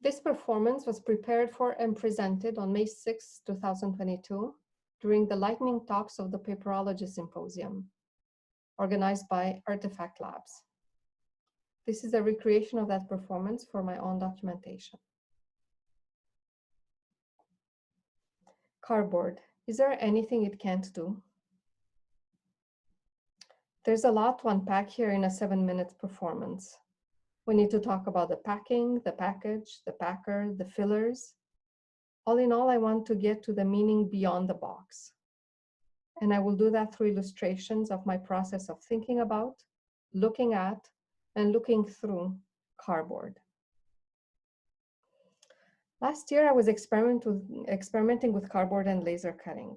This performance was prepared for and presented on May 6, 2022, during the lightning talks of the Paperology Symposium, organized by Artefact Labs. This is a recreation of that performance for my own documentation. Cardboard. Is there anything it can't do? There's a lot to unpack here in a 7-minute performance. We need to talk about the packing, the package, the packer, the fillers. All in all, I want to get to the meaning beyond the box. And I will do that through illustrations of my process of thinking about, looking at, and looking through cardboard. Last year, I was experimenting with cardboard and laser cutting.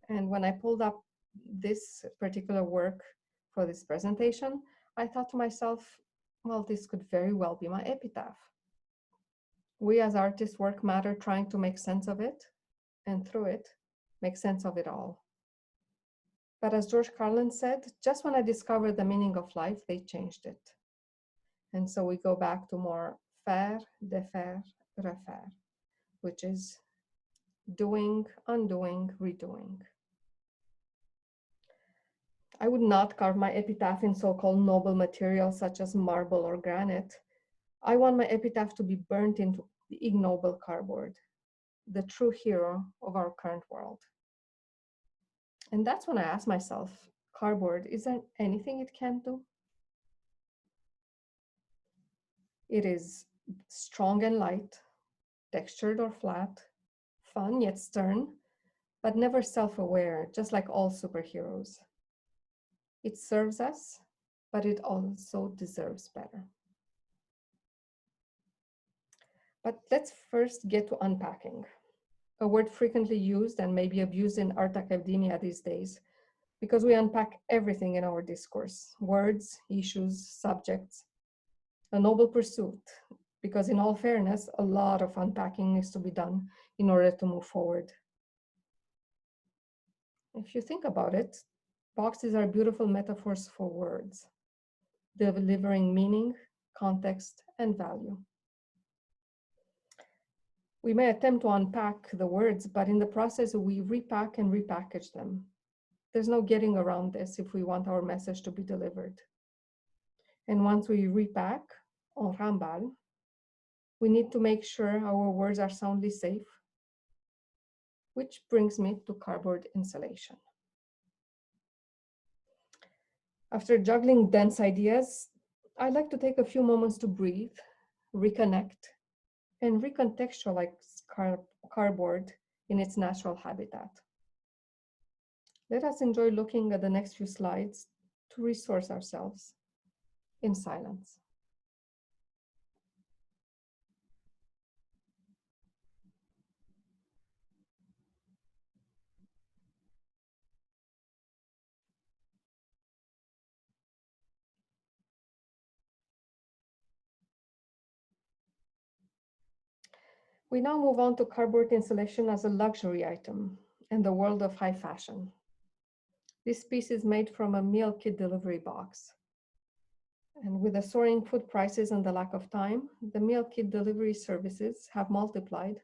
And when I pulled up this particular work for this presentation, I thought to myself, well, this could very well be my epitaph. We as artists work matter trying to make sense of it, and through it, make sense of it all. But as George Carlin said, just when I discovered the meaning of life, they changed it. And so we go back to more faire, défaire, refaire, which is doing, undoing, redoing. I would not carve my epitaph in so-called noble materials such as marble or granite. I want my epitaph to be burnt into the ignoble cardboard, the true hero of our current world. And that's when I ask myself, cardboard, is there anything it can't do? It is strong and light, textured or flat, fun yet stern, but never self-aware, just like all superheroes. It serves us, but it also deserves better. But let's first get to unpacking, a word frequently used and maybe abused in art academia these days, because we unpack everything in our discourse, words, issues, subjects, a noble pursuit, because in all fairness, a lot of unpacking needs to be done in order to move forward. If you think about it, boxes are beautiful metaphors for words, delivering meaning, context, and value. We may attempt to unpack the words, but in the process, we repack and repackage them. There's no getting around this if we want our message to be delivered. And once we repack, on remballe, we need to make sure our words are soundly safe, which brings me to cardboard insulation. After juggling dense ideas, I'd like to take a few moments to breathe, reconnect, and recontextualize cardboard in its natural habitat. Let us enjoy looking at the next few slides to resource ourselves in silence. We now move on to cardboard insulation as a luxury item in the world of high fashion. This piece is made from a meal kit delivery box. And with the soaring food prices and the lack of time, the meal kit delivery services have multiplied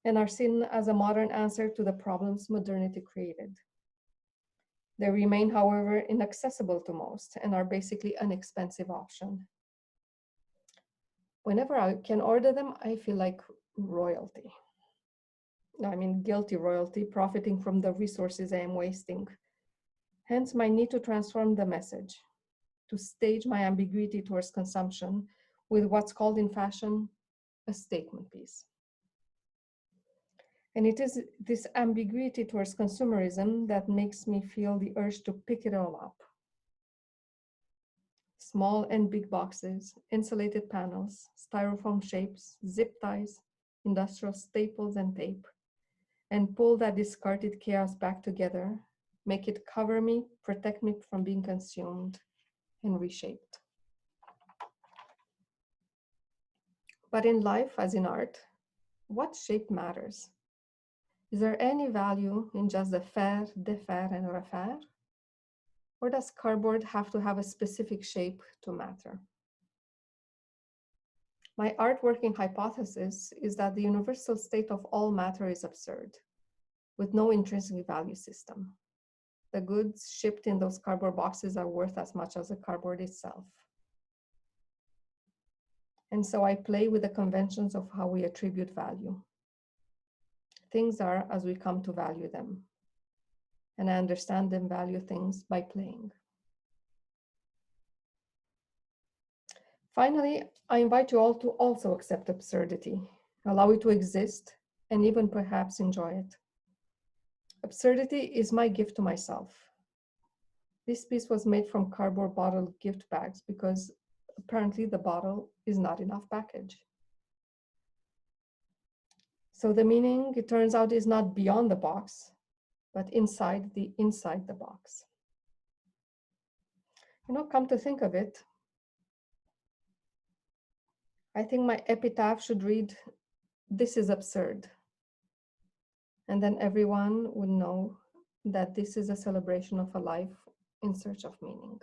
and are seen as a modern answer to the problems modernity created. They remain, however, inaccessible to most and are basically an expensive option. Whenever I can order them, I feel like royalty. I mean, guilty royalty, profiting from the resources I am wasting. Hence, my need to transform the message, to stage my ambiguity towards consumption with what's called in fashion a statement piece. And it is this ambiguity towards consumerism that makes me feel the urge to pick it all up. Small and big boxes, insulated panels, styrofoam shapes, zip ties, industrial staples and tape, and pull that discarded chaos back together, make it cover me, protect me from being consumed and reshaped. But in life, as in art, what shape matters? Is there any value in just the faire, défaire, and refaire? Or does cardboard have to have a specific shape to matter? My art working hypothesis is that the universal state of all matter is absurd, with no intrinsic value system. The goods shipped in those cardboard boxes are worth as much as the cardboard itself. And so I play with the conventions of how we attribute value. Things are as we come to value them. And I understand and value things by playing. Finally, I invite you all to also accept absurdity, allow it to exist, and even perhaps enjoy it. Absurdity is my gift to myself. This piece was made from cardboard bottle gift bags because apparently the bottle is not enough package. So the meaning, it turns out, is not beyond the box, but inside the box. Come to think of it, I think my epitaph should read, "This is absurd." And then everyone would know that this is a celebration of a life in search of meaning.